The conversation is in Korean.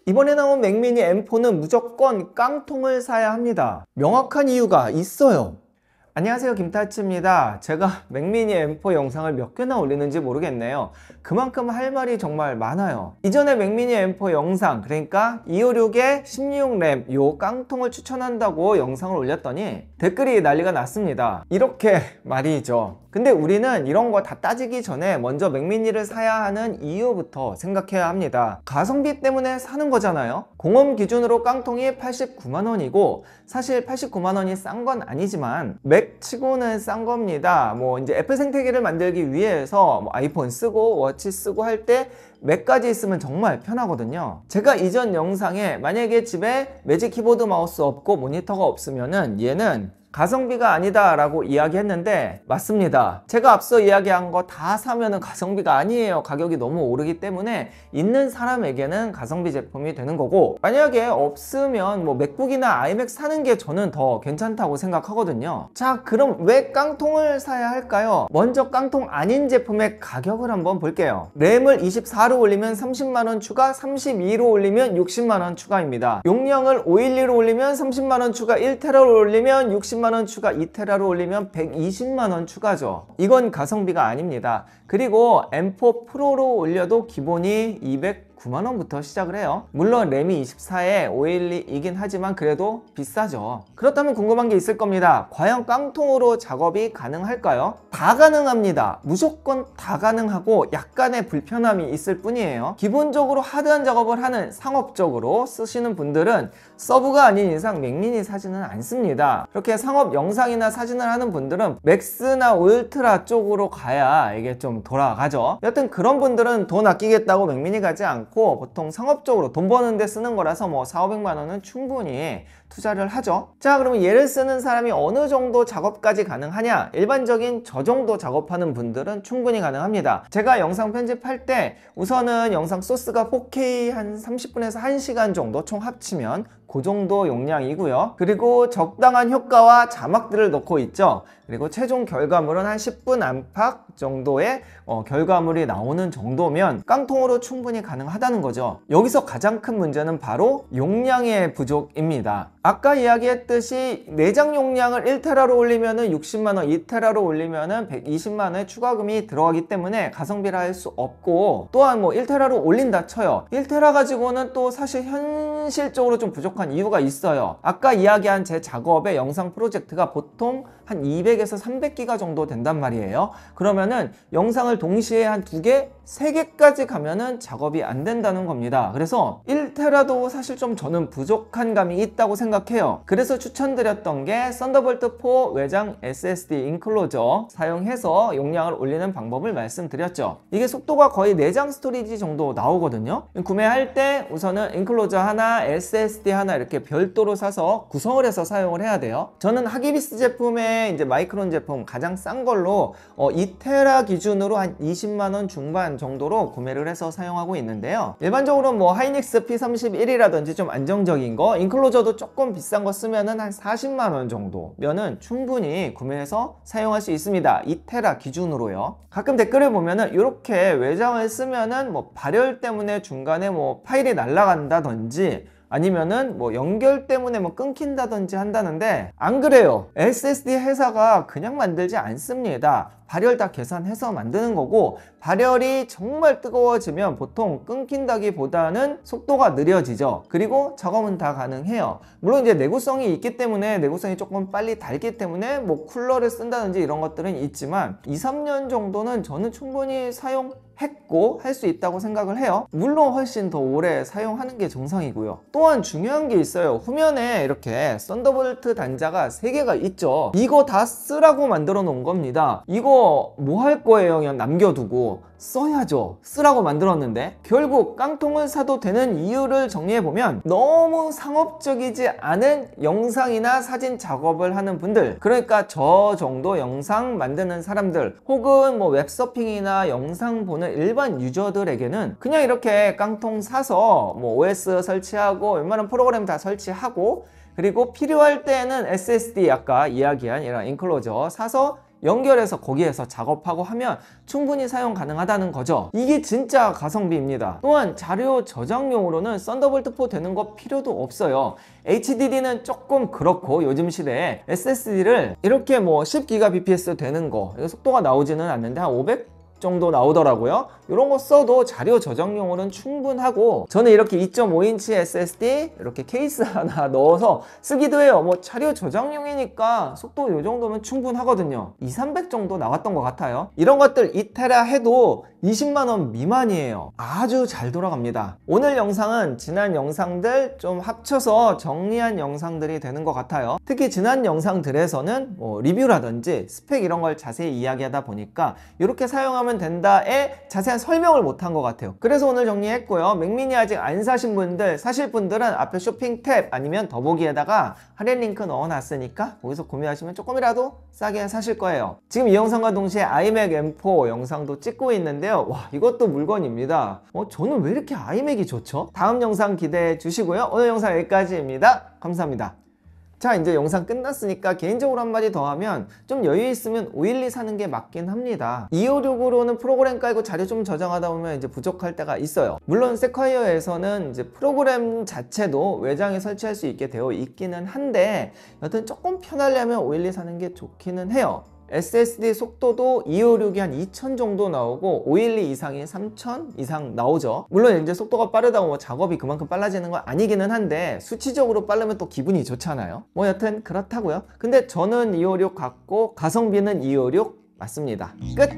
이번에 나온 맥미니 M4는 무조건 깡통을 사야 합니다. 명확한 이유가 있어요. 안녕하세요, 김타치입니다. 제가 맥미니 M4 영상을 몇 개나 올리는지 모르겠네요. 그만큼 할 말이 정말 많아요. 이전에 맥미니 M4 영상, 그러니까 256에 16램 요 깡통을 추천한다고 영상을 올렸더니 댓글이 난리가 났습니다. 이렇게 말이죠. 근데 우리는 이런 거 다 따지기 전에 먼저 맥미니를 사야 하는 이유부터 생각해야 합니다. 가성비 때문에 사는 거잖아요. 공업 기준으로 깡통이 89만원이고 사실 89만원이 싼 건 아니지만 맥치고는 싼 겁니다. 뭐 이제 애플 생태계를 만들기 위해서 뭐 아이폰 쓰고 워치 쓰고 할 때 맥까지 있으면 정말 편하거든요. 제가 이전 영상에 만약에 집에 매직 키보드 마우스 없고 모니터가 없으면은 얘는 가성비가 아니다 라고 이야기했는데 맞습니다. 제가 앞서 이야기한 거 다 사면은 가성비가 아니에요. 가격이 너무 오르기 때문에 있는 사람에게는 가성비 제품이 되는 거고, 만약에 없으면 뭐 맥북이나 아이맥 사는 게 저는 더 괜찮다고 생각하거든요. 자, 그럼 왜 깡통을 사야 할까요? 먼저 깡통 아닌 제품의 가격을 한번 볼게요. 램을 24로 올리면 30만원 추가, 32로 올리면 60만원 추가입니다. 용량을 512로 올리면 30만원 추가, 1테라로 올리면 60만원 추가, 2테라로 올리면 120만원 추가죠. 이건 가성비가 아닙니다. 그리고 M4 프로로 올려도 기본이 209만원부터 시작을 해요. 물론 램이 24에 512이긴 하지만 그래도 비싸죠. 그렇다면 궁금한 게 있을 겁니다. 과연 깡통으로 작업이 가능할까요? 다 가능합니다. 무조건 다 가능하고 약간의 불편함이 있을 뿐이에요. 기본적으로 하드한 작업을 하는 상업적으로 쓰시는 분들은 서브가 아닌 이상 맥미니 사지는 않습니다. 그렇게 상업 영상이나 사진을 하는 분들은 맥스나 울트라 쪽으로 가야 이게 좀 돌아가죠. 여튼 그런 분들은 돈 아끼겠다고 맥미니 가지 않고 보통 상업적으로 돈 버는 데 쓰는 거라서 뭐 400~500만원은 충분히 투자를 하죠. 자, 그러면 얘를 쓰는 사람이 어느 정도 작업까지 가능하냐? 일반적인 저 정도 작업하는 분들은 충분히 가능합니다. 제가 영상 편집할 때 우선은 영상 소스가 4K 한 30분에서 1시간 정도 총 합치면 그 정도 용량이고요. 그리고 적당한 효과와 자막들을 넣고 있죠. 그리고 최종 결과물은 한 10분 안팎 정도의 결과물이 나오는 정도면 깡통으로 충분히 가능하다는 거죠. 여기서 가장 큰 문제는 바로 용량의 부족입니다. 아까 이야기했듯이 내장 용량을 1테라로 올리면 60만원, 2테라로 올리면 120만원의 추가금이 들어가기 때문에 가성비라 할 수 없고, 또한 뭐 1테라로 올린다 쳐요. 1테라 가지고는 또 사실 현실적으로 좀 부족한 이유가 있어요. 아까 이야기한 제 작업의 영상 프로젝트가 보통 한 200에서 300기가 정도 된단 말이에요. 그러면은 영상을 동시에 한 2개, 3개까지 가면은 작업이 안 된다는 겁니다. 그래서 1테라도 사실 좀 저는 부족한 감이 있다고 생각해요. 그래서 추천드렸던 게 썬더볼트 4 외장 SSD 인클로저 사용해서 용량을 올리는 방법을 말씀드렸죠. 이게 속도가 거의 내장 스토리지 정도 나오거든요. 구매할 때 우선은 인클로저 하나, SSD 하나 이렇게 별도로 사서 구성을 해서 사용을 해야 돼요. 저는 하기비스 제품의 이제 마이크론 제품 가장 싼 걸로 2테라 기준으로 한 20만원 중반 정도로 구매를 해서 사용하고 있는데요. 일반적으로 뭐 하이닉스 P31이라든지 좀 안정적인 거, 인클로저도 조금 비싼 거 쓰면은 한 40만원 정도면은 충분히 구매해서 사용할 수 있습니다. 2테라 기준으로요. 가끔 댓글을 보면은 이렇게 외장을 쓰면은 뭐 발열 때문에 중간에 뭐 파일이 날아간다든지 아니면은 뭐 연결 때문에 뭐 끊긴다든지 한다는데 안 그래요. SSD 회사가 그냥 만들지 않습니다. 발열 다 계산해서 만드는 거고, 발열이 정말 뜨거워지면 보통 끊긴다기보다는 속도가 느려지죠. 그리고 작업은 다 가능해요. 물론 이제 내구성이 있기 때문에, 내구성이 조금 빨리 닳기 때문에 뭐 쿨러를 쓴다든지 이런 것들은 있지만 2~3년 정도는 저는 충분히 사용했고 할 수 있다고 생각을 해요. 물론 훨씬 더 오래 사용하는 게 정상이고요. 또한 중요한 게 있어요. 후면에 이렇게 썬더볼트 단자가 3개가 있죠. 이거 다 쓰라고 만들어 놓은 겁니다. 이거 뭐 할 거예요? 그냥 남겨두고 써야죠. 쓰라고 만들었는데. 결국 깡통을 사도 되는 이유를 정리해보면, 너무 상업적이지 않은 영상이나 사진 작업을 하는 분들, 그러니까 저 정도 영상 만드는 사람들, 혹은 뭐 웹서핑이나 영상 보는 일반 유저들에게는 그냥 이렇게 깡통 사서 뭐 OS 설치하고 웬만한 프로그램 다 설치하고, 그리고 필요할 때는 SSD 아까 이야기한 이런 인클로저 사서 연결해서 거기에서 작업하고 하면 충분히 사용 가능하다는 거죠. 이게 진짜 가성비입니다. 또한 자료 저장용으로는 썬더볼트 4 되는 거 필요도 없어요. HDD는 조금 그렇고 요즘 시대에 SSD를 이렇게 뭐 10Gbps 되는 거 속도가 나오지는 않는데 한 500 정도 나오더라고요. 이런 거 써도 자료 저장용으로는 충분하고, 저는 이렇게 2.5인치 SSD 이렇게 케이스 하나 넣어서 쓰기도 해요. 뭐 자료 저장용이니까 속도 이 정도면 충분하거든요. 200-300 정도 나왔던 것 같아요. 이런 것들 2테라 해도 20만원 미만이에요. 아주 잘 돌아갑니다. 오늘 영상은 지난 영상들 좀 합쳐서 정리한 영상들이 되는 것 같아요. 특히 지난 영상들에서는 뭐 리뷰라든지 스펙 이런 걸 자세히 이야기하다 보니까 이렇게 사용하면 된다에 자세한 설명을 못한 것 같아요. 그래서 오늘 정리했고요. 맥미니 아직 안 사신 분들, 사실 분들은 앞에 쇼핑 탭 아니면 더보기에다가 할인 링크 넣어놨으니까 거기서 구매하시면 조금이라도 싸게 사실 거예요. 지금 이 영상과 동시에 아이맥 M4 영상도 찍고 있는데요. 와, 이것도 물건입니다. 저는 왜 이렇게 아이맥이 좋죠? 다음 영상 기대해 주시고요. 오늘 영상 여기까지입니다. 감사합니다. 자, 이제 영상 끝났으니까 개인적으로 한마디 더 하면 좀 여유 있으면 512 사는 게 맞긴 합니다. 256으로는 프로그램 깔고 자료 좀 저장하다 보면 이제 부족할 때가 있어요. 물론 세콰이어에서는 이제 프로그램 자체도 외장에 설치할 수 있게 되어 있기는 한데 여튼 조금 편하려면 512 사는 게 좋기는 해요. SSD 속도도 256이 한 2000 정도 나오고 512 이상이 3000 이상 나오죠. 물론 이제 속도가 빠르다고 뭐 작업이 그만큼 빨라지는 건 아니기는 한데 수치적으로 빠르면 또 기분이 좋잖아요. 뭐 여튼 그렇다고요. 근데 저는 256 갖고 가성비는 256 맞습니다. 끝!